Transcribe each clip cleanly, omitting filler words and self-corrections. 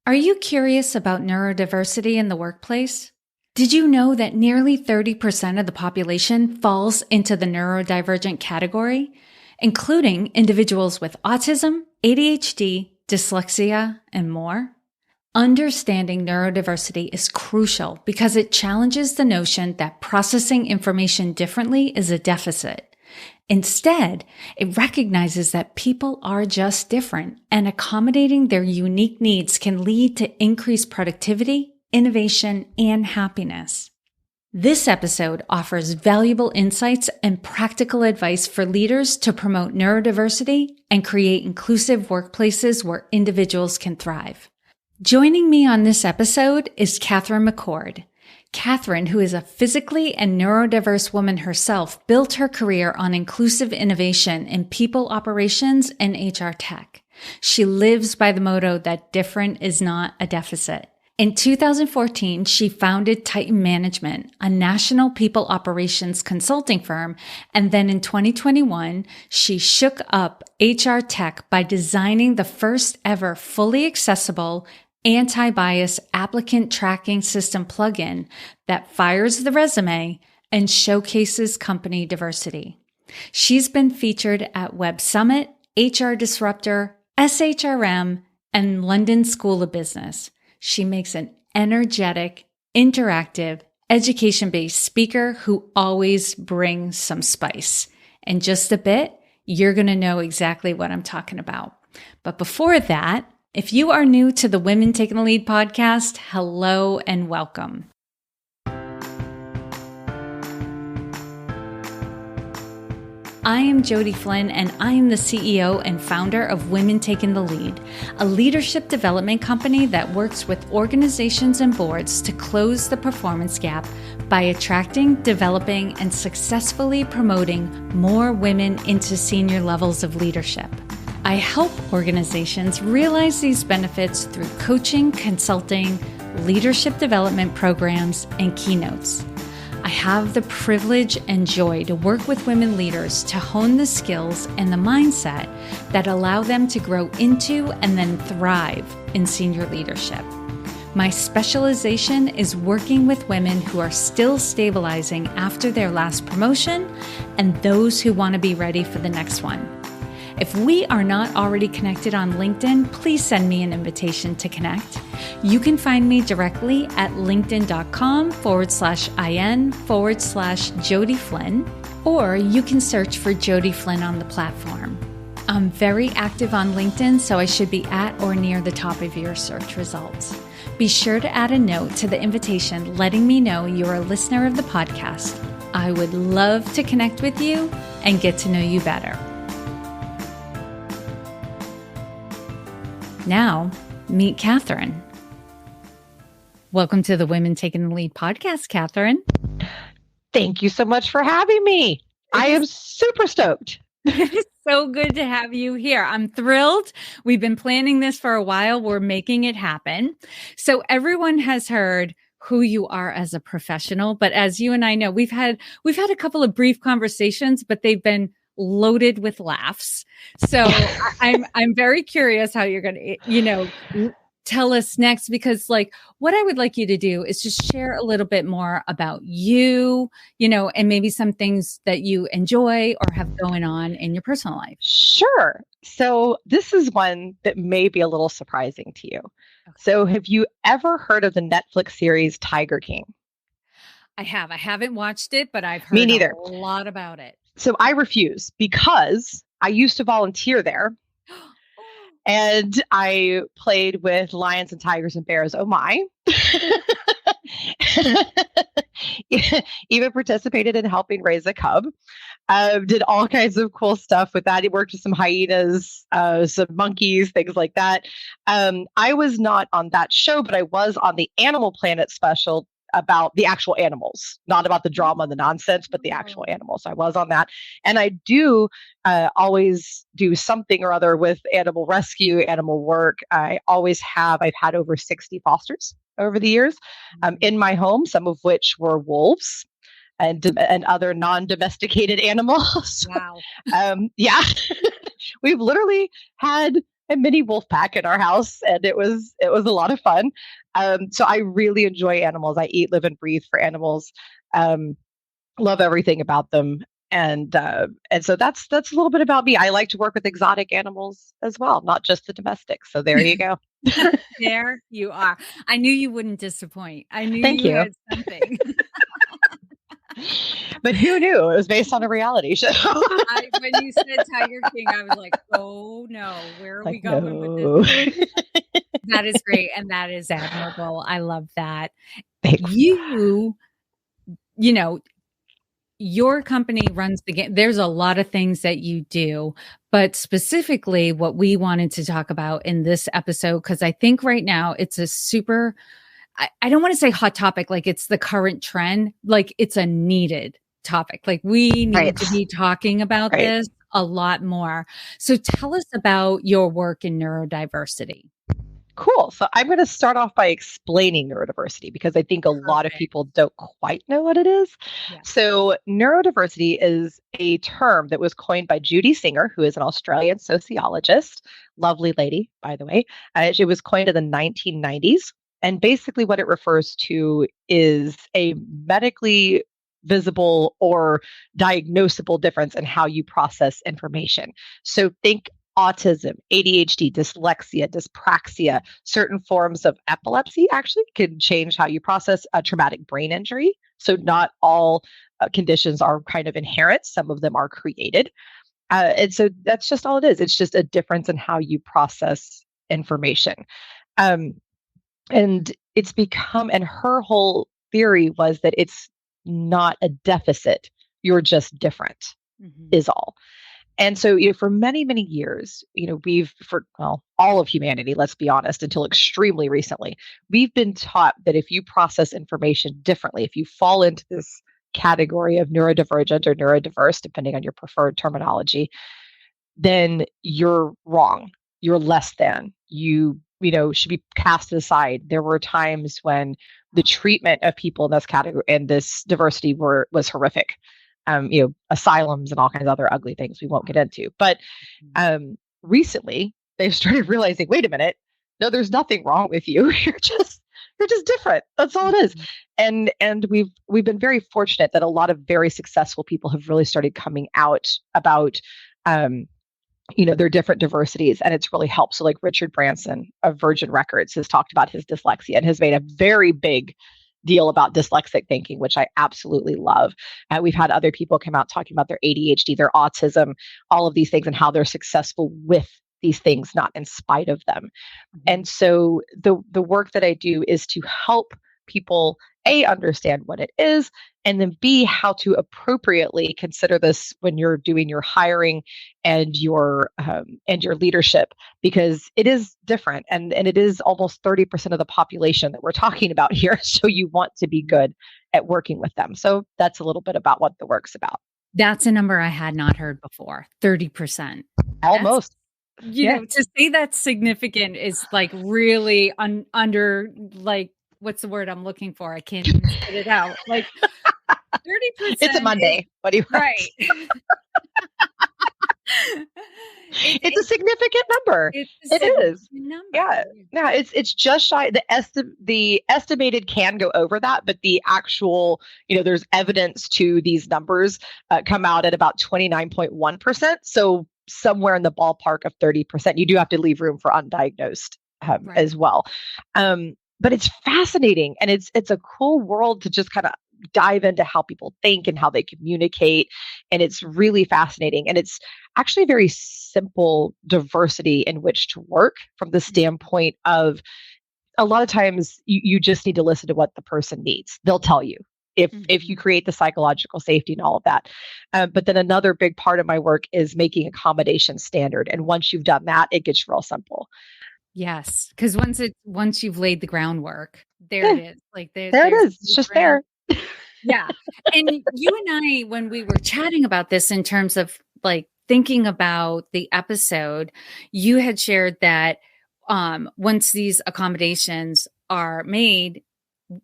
Are you curious about neurodiversity in the workplace? Did you know that nearly 30% of the population falls into the neurodivergent category, including individuals with autism, ADHD, dyslexia, and more? Understanding neurodiversity is crucial because it challenges the notion that processing information differently is a deficit. Instead, it recognizes that people are just different, and accommodating their unique needs can lead to increased productivity, innovation, and happiness. This episode offers valuable insights and practical advice for leaders to promote neurodiversity and create inclusive workplaces where individuals can thrive. Joining me on this episode is Katherine McCord. Katherine, who is a physically and neurodiverse woman herself, built her career on inclusive innovation in people operations and HR tech. She lives by the motto that different is not a deficit. In 2014, she founded Titan Management, a national people operations consulting firm, and then in 2021, she shook up HR tech by designing the first ever fully accessible anti-bias applicant tracking system plugin that fires the resume and showcases company diversity. She's been featured at Web Summit, HR Disruptor, SHRM, and London School of Business. She makes an energetic, interactive, education-based speaker who always brings some spice. In just a bit, you're going to know exactly what I'm talking about. But before that, if you are new to the Women Taking the Lead podcast, hello and welcome. I am Jody Flynn, and I am the CEO and founder of Women Taking the Lead, a leadership development company that works with organizations and boards to close the performance gap by attracting, developing, and successfully promoting more women into senior levels of leadership. I help organizations realize these benefits through coaching, consulting, leadership development programs, and keynotes. I have the privilege and joy to work with women leaders to hone the skills and the mindset that allow them to grow into and then thrive in senior leadership. My specialization is working with women who are still stabilizing after their last promotion and those who want to be ready for the next one. If we are not already connected on LinkedIn, please send me an invitation to connect. You can find me directly at linkedin.com/in/Jody Flynn, or you can search for Jody Flynn on the platform. I'm very active on LinkedIn, so I should be at or near the top of your search results. Be sure to add a note to the invitation letting me know you're a listener of the podcast. I would love to connect with you and get to know you better. Now, meet Katherine. Welcome to the Women Taking the Lead podcast, Katherine. Thank you so much for having me. I am super stoked. It's so good to have you here. I'm thrilled. We've been planning this for a while. We're making it happen. So everyone has heard who you are as a professional, but as you and I know, we've had a couple of brief conversations, but they've been loaded with laughs. So I'm very curious how you're going to, tell us next, because what I would like you to do is just share a little bit more about you, and maybe some things that you enjoy or have going on in your personal life. Sure. So this is one that may be a little surprising to you. Okay. So have you ever heard of the Netflix series Tiger King? I have. I haven't watched it, but I've heard a lot about it. So I refuse because I used to volunteer there and I played with lions and tigers and bears. Oh my. Even participated in helping raise a cub. Did all kinds of cool stuff with that. He worked with some hyenas, some monkeys, things like that. I was not on that show, but I was on the Animal Planet special about the actual animals, not about the drama and the nonsense, but the actual animals. I was on that. And I do always do something or other with animal rescue, animal work. I always have. I've had over 60 fosters over the years in my home, some of which were wolves and other non-domesticated animals. Wow. Yeah. We've literally had a mini wolf pack in our house, and it was a lot of fun. So I really enjoy animals. I eat, live, and breathe for animals. Um, love everything about them. And so that's a little bit about me. I like to work with exotic animals as well, not just the domestic. So there you go. There you are. I knew you wouldn't disappoint. I knew Thank you you. had something. But who knew it was based on a reality show? When you said Tiger King, I was like, oh no, where are we Like, going with no. this? That is great. And that is admirable. I love that. Thanks. You know, your company runs the game. There's a lot of things that you do, but specifically what we wanted to talk about in this episode, because I think right now it's a super, I don't want to say hot topic, like it's the current trend, like it's a needed topic. Like we need to be talking about this a lot more. So tell us about your work in neurodiversity. Cool. So I'm going to start off by explaining neurodiversity because I think a lot of people don't quite know what it is. Yeah. So neurodiversity is a term that was coined by Judy Singer, who is an Australian sociologist, lovely lady, by the way. It was coined in the 1990s. And basically what it refers to is a medically visible or diagnosable difference in how you process information. So think autism, ADHD, dyslexia, dyspraxia, certain forms of epilepsy actually can change how you process a traumatic brain injury. So not all conditions are kind of inherent. Some of them are created. And so that's just all it is. It's just a difference in how you process information. And it's become, and her whole theory was that it's not a deficit. You're just different, is all. And so, for many, many years, all of humanity, let's be honest, until extremely recently, we've been taught that if you process information differently, if you fall into this category of neurodivergent or neurodiverse, depending on your preferred terminology, then you're wrong. You're less than. You should be cast aside. There were times when the treatment of people in this category and this diversity was horrific. Asylums and all kinds of other ugly things we won't get into. But recently, they've started realizing, wait a minute, no, there's nothing wrong with you. You're just different. That's all it is. And we've been very fortunate that a lot of very successful people have really started coming out about their different diversities, and it's really helped. So like Richard Branson of Virgin Records has talked about his dyslexia and has made a very big deal about dyslexic thinking, which I absolutely love. We've had other people come out talking about their ADHD, their autism, all of these things and how they're successful with these things, not in spite of them. And so the work that I do is to help people A, understand what it is, and then B, how to appropriately consider this when you're doing your hiring and your leadership, because it is different and it is almost 30% of the population that we're talking about here. So you want to be good at working with them. So that's a little bit about what the work's about. That's a number I had not heard before. 30%. Almost. To say that's significant is like really under like, what's the word I'm looking for? I can't even spit it out. Like 30%. It's a Monday. What do you want? Right. It's a significant number. It is. Number. Yeah. Yeah. It's just shy. The estimated can go over that, but the actual, there's evidence to these numbers come out at about 29.1%. So somewhere in the ballpark of 30%. You do have to leave room for undiagnosed as well. But it's fascinating, and it's a cool world to just kind of dive into how people think and how they communicate. And it's really fascinating. And it's actually a very simple diversity in which to work from the standpoint of a lot of times you just need to listen to what the person needs. They'll tell you if you create the psychological safety and all of that. But then another big part of my work is making accommodation standard. And once you've done that, it gets real simple. Yes, because once you've laid the groundwork, there it is. Like there it is. It's just there. Yeah. And you and I, when we were chatting about this in terms of like thinking about the episode, you had shared that once these accommodations are made,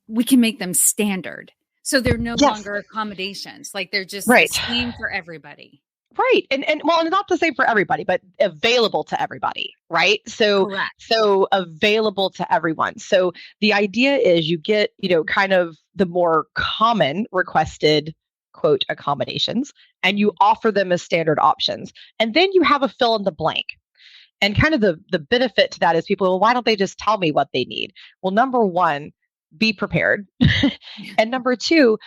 we can make them standard. So they're no longer accommodations. Like they're just the same for everybody. Right. And well, and not the same for everybody, but available to everybody, right? Correct. So available to everyone. So the idea is you get, kind of the more common requested quote accommodations and you offer them as standard options. And then you have a fill in the blank. And kind of the benefit to that is people, well, why don't they just tell me what they need? Well, number one, be prepared. And number two,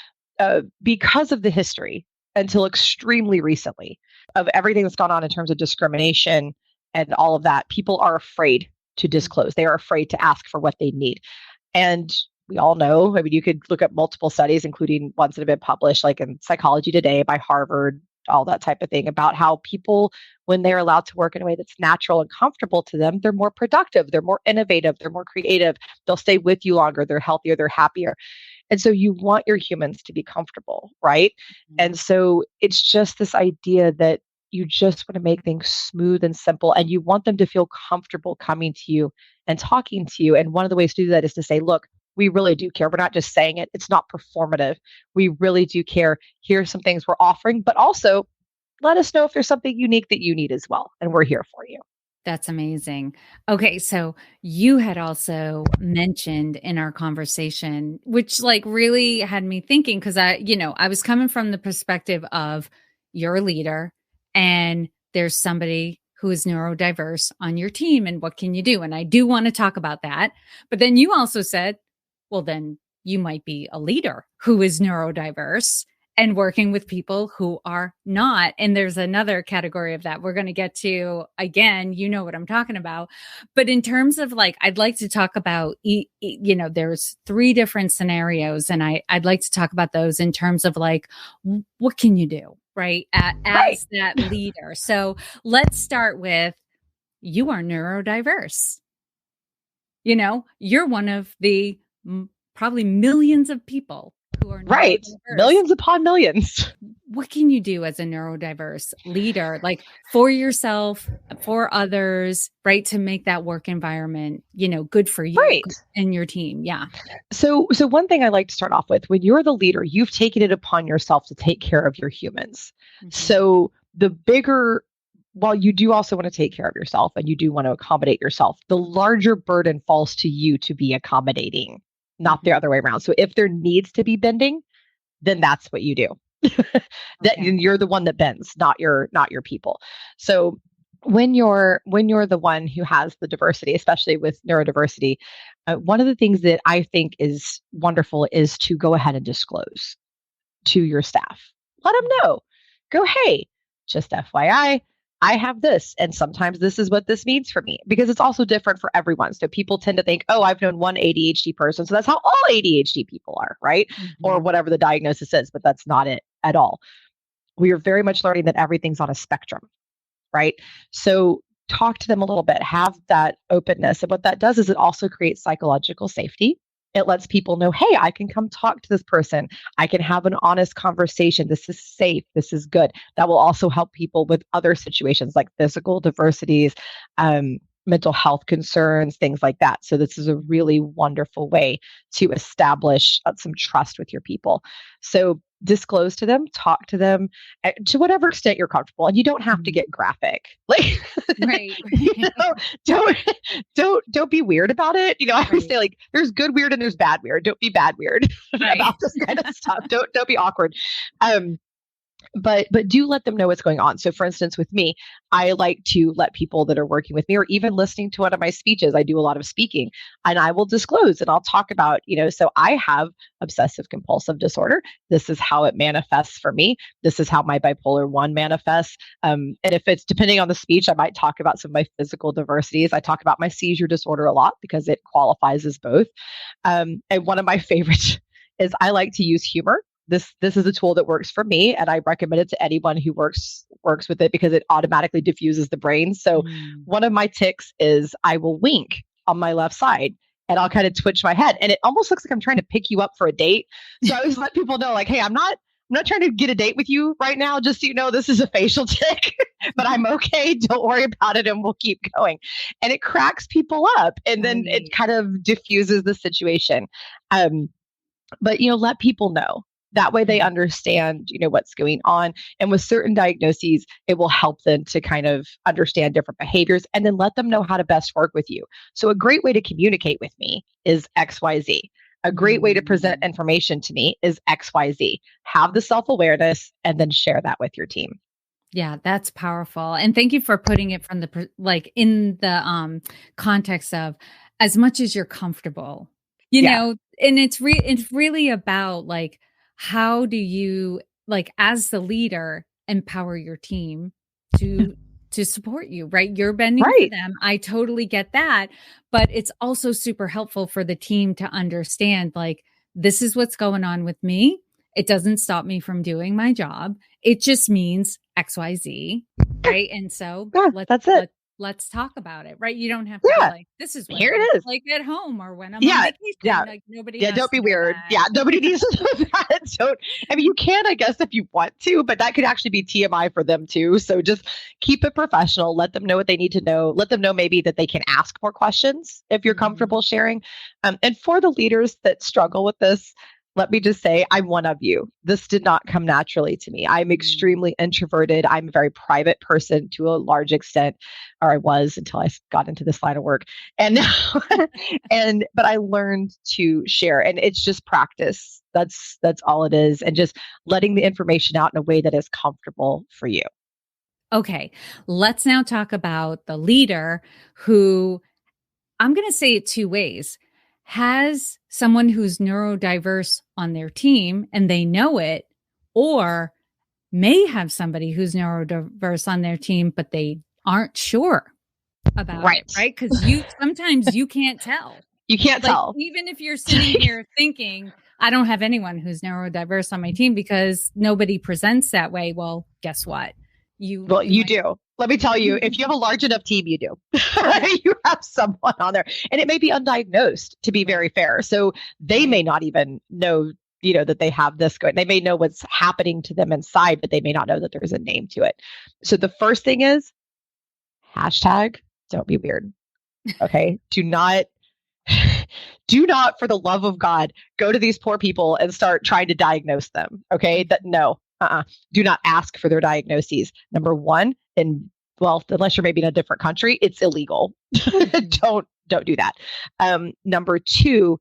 because of the history until extremely recently of everything that's gone on in terms of discrimination and all of that, people are afraid to disclose. They are afraid to ask for what they need. And we all know, I mean, you could look at multiple studies, including ones that have been published, like in Psychology Today by Harvard, all that type of thing, about how people, when they're allowed to work in a way that's natural and comfortable to them, they're more productive, they're more innovative, they're more creative, they'll stay with you longer, they're healthier, they're happier. And so you want your humans to be comfortable, right? Mm-hmm. And so it's just this idea that you just want to make things smooth and simple, and you want them to feel comfortable coming to you and talking to you. And one of the ways to do that is to say, look, we really do care. We're not just saying it. It's not performative. We really do care. Here's some things we're offering, but also let us know if there's something unique that you need as well. And we're here for you. That's amazing. Okay. So you had also mentioned in our conversation, which like really had me thinking, because I was coming from the perspective of you're a leader and there's somebody who is neurodiverse on your team and what can you do? And I do want to talk about that. But then you also said, well, then you might be a leader who is neurodiverse and working with people who are not. And there's another category of that we're going to get to again, you know what I'm talking about. But in terms of like, I'd like to talk about, there's 3 different scenarios and I'd like to talk about those in terms of like, what can you do, right? As that leader. So let's start with, you are neurodiverse. You're one of the probably millions of people who are right. Millions upon millions. What can you do as a neurodiverse leader, like for yourself, for others, right? To make that work environment, good for you and your team. Yeah. So one thing I like to start off with, when you're the leader, you've taken it upon yourself to take care of your humans. Mm-hmm. So the bigger, while you do also want to take care of yourself and you do want to accommodate yourself, the larger burden falls to you to be accommodating, not the other way around. So if there needs to be bending, then that's what you do. That you're the one that bends, not your people. So when you're the one who has the diversity, especially with neurodiversity, one of the things that I think is wonderful is to go ahead and disclose to your staff. Let them know. Go, hey, just FYI, I have this, and sometimes this is what this means for me, because it's also different for everyone. So people tend to think, oh, I've known one ADHD person, so that's how all ADHD people are, right? Mm-hmm. Or whatever the diagnosis is, but that's not it at all. We are very much learning that everything's on a spectrum, right? So talk to them a little bit, have that openness. And what that does is it also creates psychological safety. It lets people know, hey, I can come talk to this person. I can have an honest conversation. This is safe. This is good. That will also help people with other situations like physical diversities, mental health concerns, things like that. So this is a really wonderful way to establish some trust with your people. So disclose to them, talk to them to whatever extent you're comfortable, and you don't have to get graphic. Like, right. Don't be weird about it. I always say, like, there's good weird and there's bad weird. Don't be bad weird about this kind of stuff. Don't be awkward. But do let them know what's going on. So for instance, with me, I like to let people that are working with me or even listening to one of my speeches, I do a lot of speaking, and I will disclose and I'll talk about, so I have obsessive compulsive disorder. This is how it manifests for me. This is how my bipolar 1 manifests. And if it's depending on the speech, I might talk about some of my physical diversities. I talk about my seizure disorder a lot because it qualifies as both. And one of my favorites is I like to use humor. This is a tool that works for me, and I recommend it to anyone who works with it because it automatically diffuses the brain. So one of my tics is I will wink on my left side and I'll kind of twitch my head, and it almost looks like I'm trying to pick you up for a date. So I always let people know, like, hey, I'm not trying to get a date with you right now. Just so you know, this is a facial tic, but I'm okay. Don't worry about it, and we'll keep going. And it cracks people up, and then it kind of diffuses the situation. But let people know That way they understand, what's going on. And with certain diagnoses, it will help them to kind of understand different behaviors and then let them know how to best work with you. So a great way to communicate with me is XYZ. A great way to present information to me is XYZ. Have the self-awareness and then share that with your team. Yeah, that's powerful. And thank you for putting it from in the context of as much as you're comfortable, and it's really about like, how do you, like, as the leader, empower your team to support you, right? You're bending for them. I totally get that. But it's also super helpful for the team to understand, like, this is what's going on with me. It doesn't stop me from doing my job. It just means XYZ, right? And so that's it. Let's talk about it, right? You don't have to be like, this is what here it is, like at home or when I'm on vacation. Like nobody. Don't be weird. Nobody needs to know that. Don't. I mean, you can, I guess, if you want to, but that could actually be TMI for them too. So just keep it professional. Let them know what they need to know. Let them know maybe that they can ask more questions if you're comfortable sharing. And for the leaders that struggle with this, let me just say, I'm one of you. This did not come naturally to me. I'm extremely introverted. I'm a very private person to a large extent, or I was until I got into this line of work. And but I learned to share, and it's just practice. That's all it is, and just letting the information out in a way that is comfortable for you. Okay, let's now talk about the leader who, I'm going to say it two ways, has someone who's neurodiverse on their team and they know it, or may have somebody who's neurodiverse on their team, but they aren't sure about it, right? Because sometimes you can't tell. You can't tell. Even if you're sitting here thinking, I don't have anyone who's neurodiverse on my team because nobody presents that way. Well, guess what? You do. Let me tell you, if you have a large enough team, you do. You have someone on there, and it may be undiagnosed, to be very fair. So they may not even know, that they have this going. They may know what's happening to them inside, but they may not know that there's a name to it. So the first thing is hashtag don't be weird. Okay. Do not, for the love of God, go to these poor people and start trying to diagnose them. Okay. Do not ask for their diagnoses. Number one, unless you're maybe in a different country, it's illegal. Don't do that. Number two,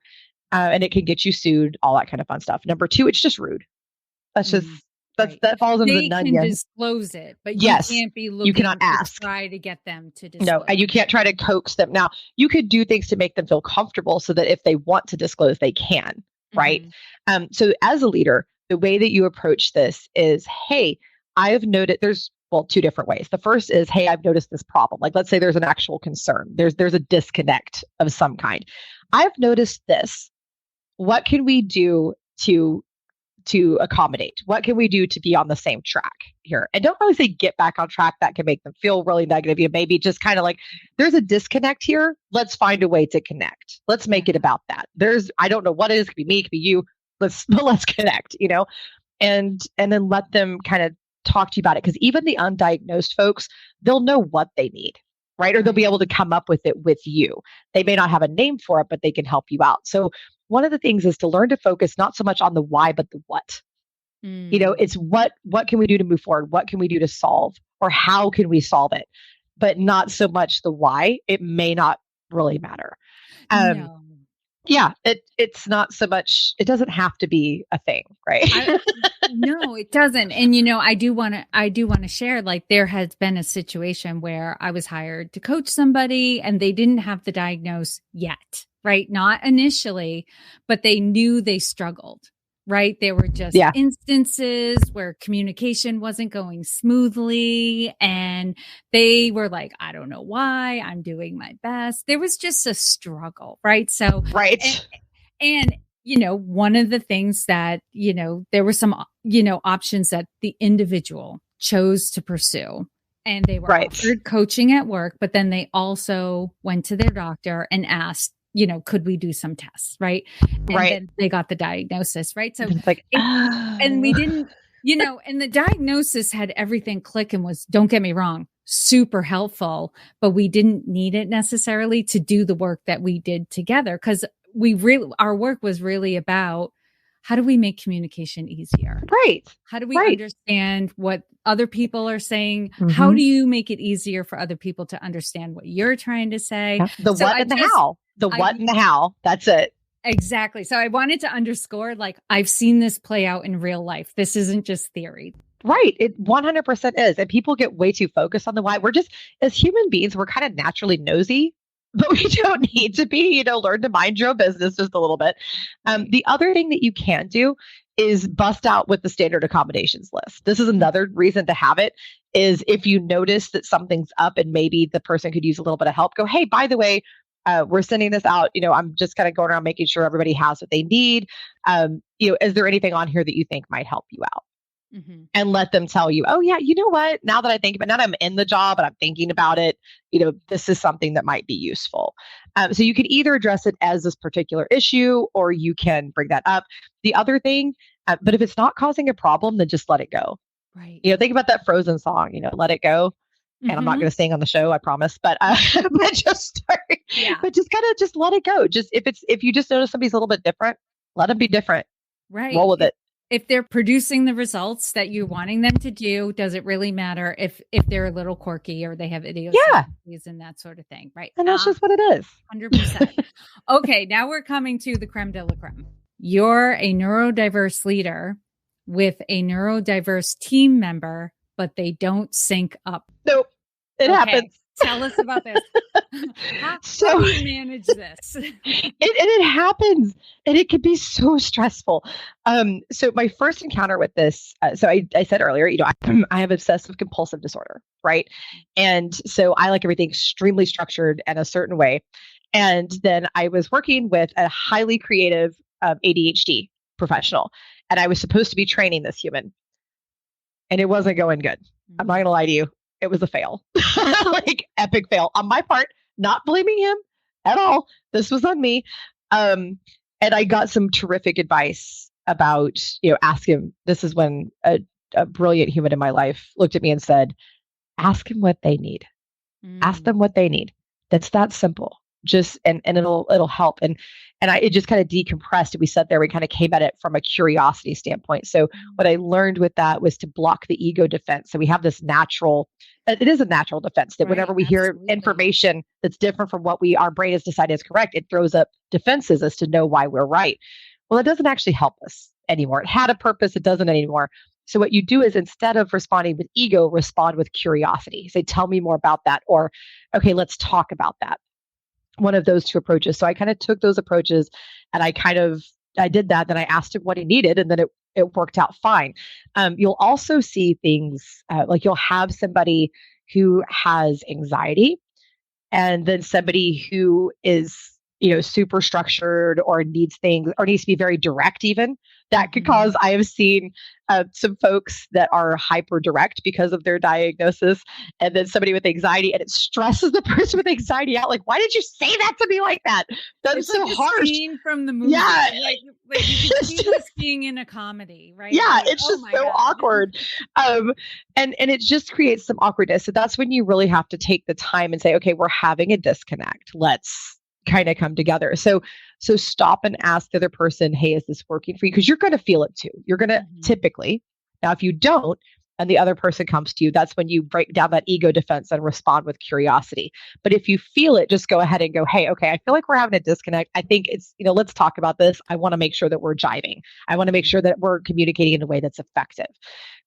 and it can get you sued, all that kind of fun stuff. Number two, it's just rude. That falls into the none. They can disclose it, but you can't be looking. You cannot ask. Try to get them to disclose. No, and you can't try to coax them. Now, you could do things to make them feel comfortable so that if they want to disclose, they can. Right. So as a leader, the way that you approach this is, hey, I've noted there's two different ways. The first is, hey, I've noticed this problem. Like, let's say there's an actual concern. There's a disconnect of some kind. I've noticed this. What can we do to accommodate? What can we do to be on the same track here? And don't really say get back on track. That can make them feel really negative. Maybe just kind of like, there's a disconnect here. Let's find a way to connect. Let's make it about that. I don't know what it is. It could be me, it could be you. Let's connect, and then let them kind of talk to you about it. Because even the undiagnosed folks, they'll know what they need, right? Or they'll be able to come up with it with you. They may not have a name for it, but they can help you out. So one of the things is to learn to focus not so much on the why, but the what. It's what can we do to move forward? What can we do to solve? Or how can we solve it? But not so much the why. It may not really matter. No. Yeah, it's not so much, it doesn't have to be a thing, right? No, it doesn't. And, I do want to share, like, there has been a situation where I was hired to coach somebody and they didn't have the diagnose yet, right? Not initially, but they knew they struggled, right? There were just instances where communication wasn't going smoothly and they were like, I don't know why, I'm doing my best. There was just a struggle, right? So, and one of the things that, there were some, options that the individual chose to pursue, and they were offered coaching at work, but then they also went to their doctor and asked, could we do some tests? Right. And then they got the diagnosis. Right. So it's like, and we didn't, and the diagnosis had everything click and was, don't get me wrong, super helpful, but we didn't need it necessarily to do the work that we did together. Cause our work was really about how do we make communication easier? Right. How do we understand what other people are saying? Mm-hmm. How do you make it easier for other people to understand what you're trying to say? Yeah. The what and the how. The what and the how. That's it. Exactly. So I wanted to underscore, like, I've seen this play out in real life. This isn't just theory. Right. It 100% is. And people get way too focused on the why. We're just, as human beings, we're kind of naturally nosy, but we don't need to be, learn to mind your own business just a little bit. The other thing that you can do is bust out with the standard accommodations list. This is another reason to have it, is if you notice that something's up and maybe the person could use a little bit of help, go, hey, by the way, we're sending this out. I'm just kind of going around making sure everybody has what they need. Is there anything on here that you think might help you out? Mm-hmm. And let them tell you, oh yeah, you know what? Now that I think about it, now that I'm in the job and I'm thinking about it, this is something that might be useful. So you can either address it as this particular issue, or you can bring that up. The other thing, but if it's not causing a problem, then just let it go. Right. Think about that Frozen song, let it go. And I'm not going to sing on the show, I promise. But but just let it go. Just if you just notice somebody's a little bit different, let them be different. Right. Roll with it. If they're producing the results that you're wanting them to do, does it really matter if they're a little quirky or they have idiosyncrasies and that sort of thing? Right. And that's just what it is. 100%. Okay. Now we're coming to the creme de la creme. You're a neurodiverse leader with a neurodiverse team member, but they don't sync up. Nope. It happens. Tell us about this. How do you manage this? It happens, and it can be so stressful. So my first encounter with this, so I said earlier, I have obsessive compulsive disorder, right? And so I like everything extremely structured in a certain way. And then I was working with a highly creative ADHD professional, and I was supposed to be training this human, and it wasn't going good. Mm-hmm. I'm not going to lie to you. It was a fail, like epic fail on my part, not blaming him at all. This was on me. And I got some terrific advice about, ask him. This is when a brilliant human in my life looked at me and said, ask him what they need. Ask them what they need. That's that simple. Just, and it'll help. And it just kind of decompressed. And we sat there, we kind of came at it from a curiosity standpoint. So what I learned with that was to block the ego defense. So we have this it is a natural defense that whenever we hear information that's different from what our brain has decided is correct, it throws up defenses as to know why we're right. Well, it doesn't actually help us anymore. It had a purpose. It doesn't anymore. So what you do is, instead of responding with ego, respond with curiosity. Say, tell me more about that. Or, okay, let's talk about that. One of those two approaches. So I kind of took those approaches, and I did that. Then I asked him what he needed, and then it worked out fine. You'll also see things like you'll have somebody who has anxiety, and then somebody who is, super structured or needs things or needs to be very direct even. That could cause, I have seen some folks that are hyper direct because of their diagnosis, and then somebody with anxiety, and it stresses the person with anxiety out. Like, why did you say that to me like that? That's it's so like harsh. Scene from the movie. Yeah. Like you can see this being in a comedy, right? Yeah, like, it's just so awkward. And it just creates some awkwardness. So that's when you really have to take the time and say, okay, we're having a disconnect. Let's kind of come together. So stop and ask the other person, hey, is this working for you? Because you're going to feel it too. You're going to typically. Now, if you don't, and the other person comes to you, that's when you break down that ego defense and respond with curiosity. But if you feel it, just go ahead and go, hey, okay, I feel like we're having a disconnect. I think it's, let's talk about this. I want to make sure that we're jiving. I want to make sure that we're communicating in a way that's effective.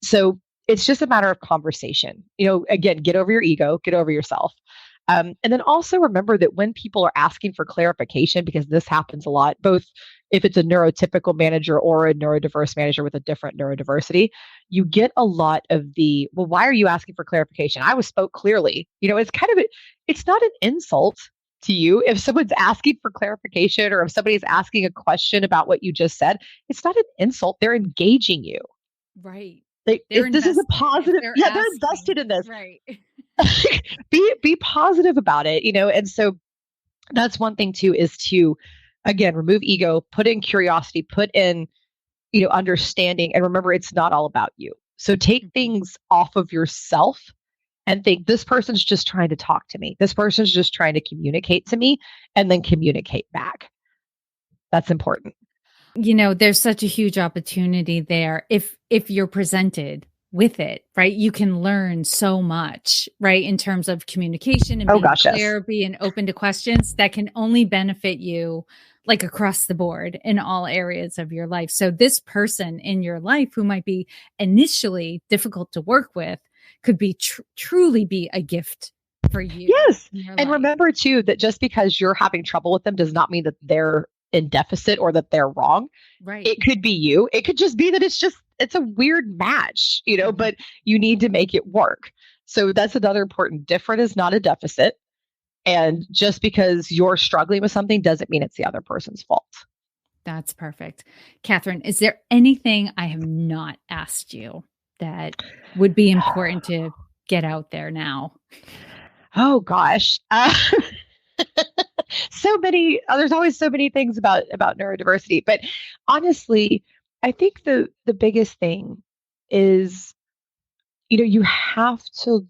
So it's just a matter of conversation. Again, get over your ego, get over yourself. And then also remember that when people are asking for clarification, because this happens a lot, both if it's a neurotypical manager or a neurodiverse manager with a different neurodiversity, you get a lot of well, why are you asking for clarification? I spoke clearly. It's not an insult to you if someone's asking for clarification, or if somebody's asking a question about what you just said. It's not an insult. They're engaging you. Right. This is a positive. They're invested in this. Right. be positive about it, and so that's one thing too, is to, again, remove ego, put in curiosity, put in, understanding, and remember, it's not all about you. So take things off of yourself and think, this person's just trying to talk to me. This person's just trying to communicate to me, and then communicate back. That's important. There's such a huge opportunity there. If you're presented with it, right? You can learn so much, right? In terms of communication and Oh being gosh, yes. clear, being open to questions that can only benefit you like across the board in all areas of your life. So this person in your life who might be initially difficult to work with could be truly be a gift for you. Yes. In your And life. remember too, that just because you're having trouble with them does not mean that they're in deficit or that they're wrong. Right. It could be you. It could just be that it's a weird match, but you need to make it work. So that's another important. Different is not a deficit. And just because you're struggling with something doesn't mean it's the other person's fault. That's perfect. Katherine, is there anything I have not asked you that would be important to get out there now? Oh gosh. So many, there's always so many things about neurodiversity, but honestly, I think the biggest thing is, you have to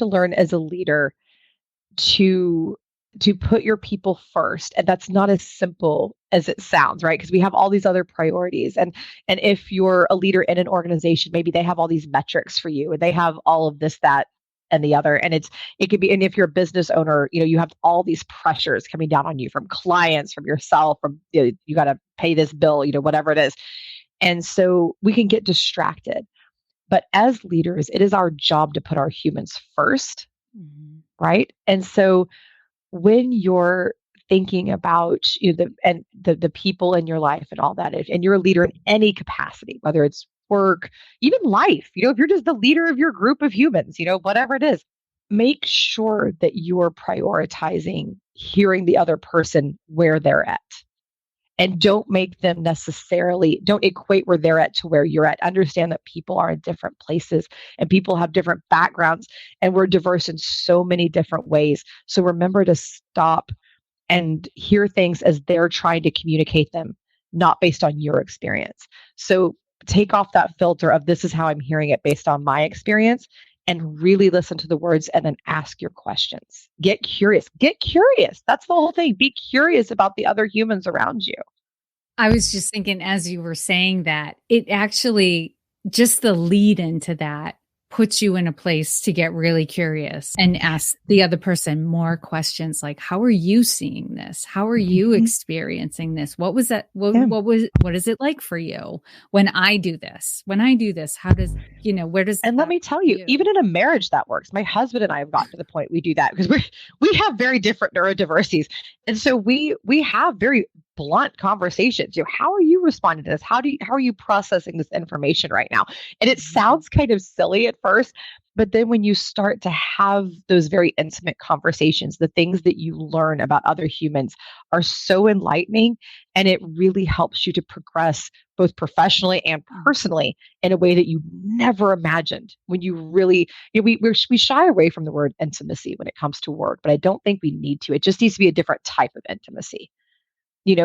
learn as a leader to put your people first, and that's not as simple as it sounds, right? Because we have all these other priorities, and if you're a leader in an organization, maybe they have all these metrics for you and they have all of this, that, and the other, and it could be, and if you're a business owner, you have all these pressures coming down on you from clients, from yourself, from you got to pay this bill, whatever it is. And so we can get distracted, but as leaders, it is our job to put our humans first. Mm-hmm. Right. And so when you're thinking about the people in your life and all that, and you're a leader in any capacity, whether it's work, even life, if you're just the leader of your group of humans, whatever it is, make sure that you're prioritizing hearing the other person where they're at. And don't equate where they're at to where you're at. Understand that people are in different places and people have different backgrounds, and we're diverse in so many different ways. So remember to stop and hear things as they're trying to communicate them, not based on your experience. So take off that filter of this is how I'm hearing it based on my experience, and really listen to the words and then ask your questions. Get curious. That's the whole thing. Be curious about the other humans around you. I was just thinking as you were saying that, it actually, just the lead into that puts you in a place to get really curious and ask the other person more questions like, how are you seeing this? How are you experiencing this? What was that? What is it like for you when I do this? How does, where does, and let me tell you, even in a marriage that works. My husband and I have gotten to the point we do that because we have very different neurodiversities. And so we have very blunt conversations. How are you responding to this? How are you processing this information right now? And it sounds kind of silly at first, but then when you start to have those very intimate conversations, the things that you learn about other humans are so enlightening, and it really helps you to progress both professionally and personally in a way that you never imagined. When you really, we shy away from the word intimacy when it comes to work, but I don't think we need to. It just needs to be a different type of intimacy.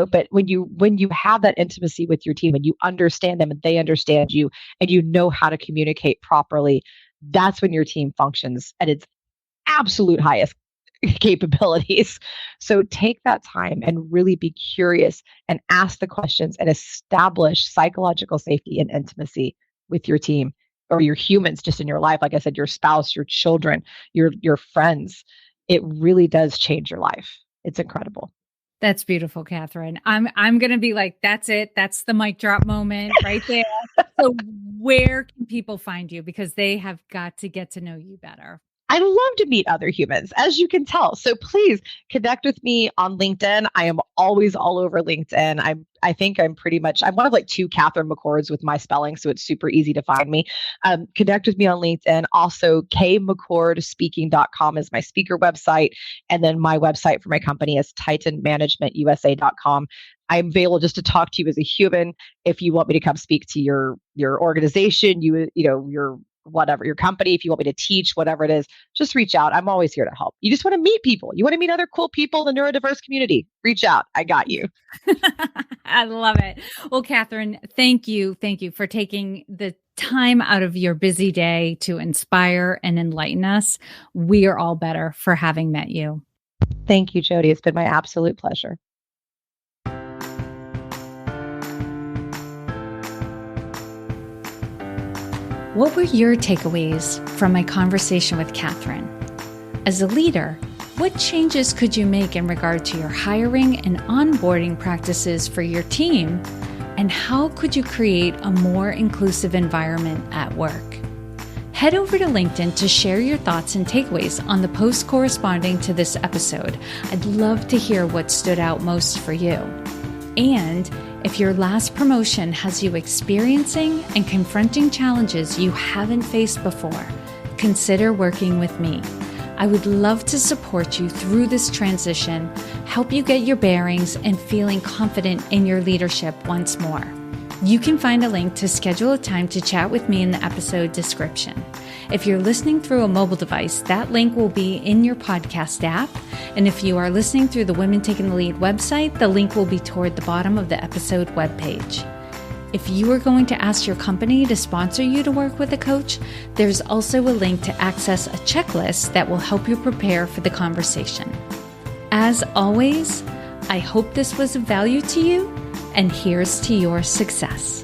But when you have that intimacy with your team and you understand them and they understand you and you know how to communicate properly, that's when your team functions at its absolute highest capabilities. So take that time and really be curious and ask the questions and establish psychological safety and intimacy with your team or your humans just in your life. Like I said, your spouse, your children, your friends. It really does change your life. It's incredible. That's beautiful, Katherine. I'm going to be like, that's it. That's the mic drop moment right there. So where can people find you? Because they have got to get to know you better. I love to meet other humans, as you can tell. So please connect with me on LinkedIn. I am always all over LinkedIn. I think I'm one of like two Katherine McCords with my spelling, so it's super easy to find me. Connect with me on LinkedIn. Also, kmccordspeaking.com is my speaker website. And then my website for my company is titanmanagementusa.com. I'm available just to talk to you as a human. If you want me to come speak to your organization, your whatever, your company, if you want me to teach, whatever it is, just reach out. I'm always here to help. You just want to meet people. You want to meet other cool people in the neurodiverse community. Reach out. I got you. I love it. Well, Katherine, thank you. Thank you for taking the time out of your busy day to inspire and enlighten us. We are all better for having met you. Thank you, Jody. It's been my absolute pleasure. What were your takeaways from my conversation with Katherine? As a leader, what changes could you make in regard to your hiring and onboarding practices for your team? And how could you create a more inclusive environment at work? Head over to LinkedIn to share your thoughts and takeaways on the post corresponding to this episode. I'd love to hear what stood out most for you. And if your last promotion has you experiencing and confronting challenges you haven't faced before, consider working with me. I would love to support you through this transition, help you get your bearings, and feeling confident in your leadership once more. You can find a link to schedule a time to chat with me in the episode description. If you're listening through a mobile device, that link will be in your podcast app. And if you are listening through the Women Taking the Lead website, the link will be toward the bottom of the episode webpage. If you are going to ask your company to sponsor you to work with a coach, there's also a link to access a checklist that will help you prepare for the conversation. As always, I hope this was of value to you, and here's to your success.